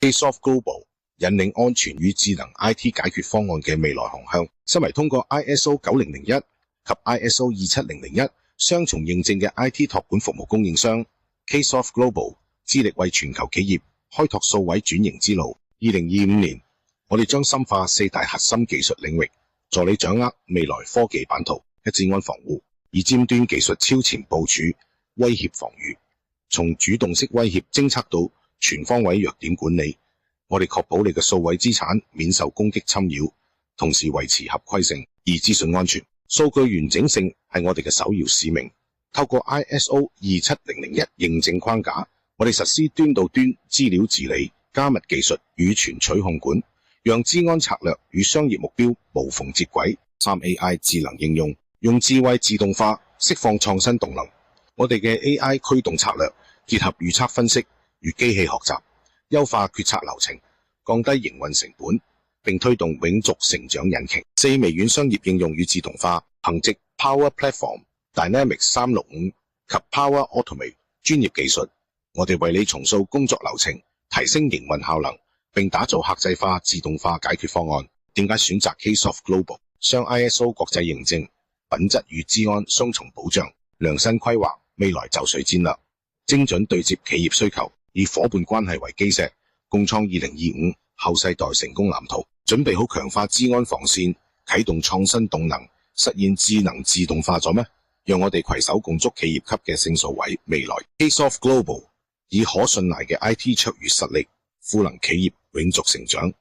Ksoft Global 引領安全與智能 IT 解決方案嘅未來航向。身為通過 ISO 9001及 ISO 27001雙重認證嘅 IT 託管服務供應商 ，Ksoft Global 致力為全球企業開拓數位轉型之路。2025年，我哋將深化4大核心技術領域，助你掌握未來科技版圖嘅治安防護，以尖端技術超前部署威脅防禦，從主動式威脅偵測到全方位弱點管理。我哋確保你嘅數位資產免受攻擊侵擾，同時維持合規性而資訊安全。數據完整性係我哋嘅首要使命。透過 ISO 27001認證框架，我哋實施端到端資料治理、加密技術與存取控管，讓資安策略與商業目標無縫接軌。3AI 智能應用，用智慧自動化釋放創新動能。我哋嘅 AI 驅動策略結合預測分析與機器學習，優化決策流程，降低營運成本，並推動永續成長引擎。4微軟商業應用與自動化，憑藉 Power Platform、Dynamics 365及 Power Automate 專業技術，我哋為你重塑工作流程，提升營運效能，並打造客製化自動化解決方案。點解選擇 Ksoft Global？ 雙 ISO 國際認證，品質與資安雙重保障，量身規劃未來就緒戰略，精準對接企業需求，以夥伴關係為基石，共創2025後世代成功藍圖。準備好強化資安防線，啟動創新動能，實現智能自動化咗咩？讓我哋攜手共築企業級嘅勝數位未來。Ksoft Global 以可信賴嘅 IT 卓越實力，賦能企業永續成長。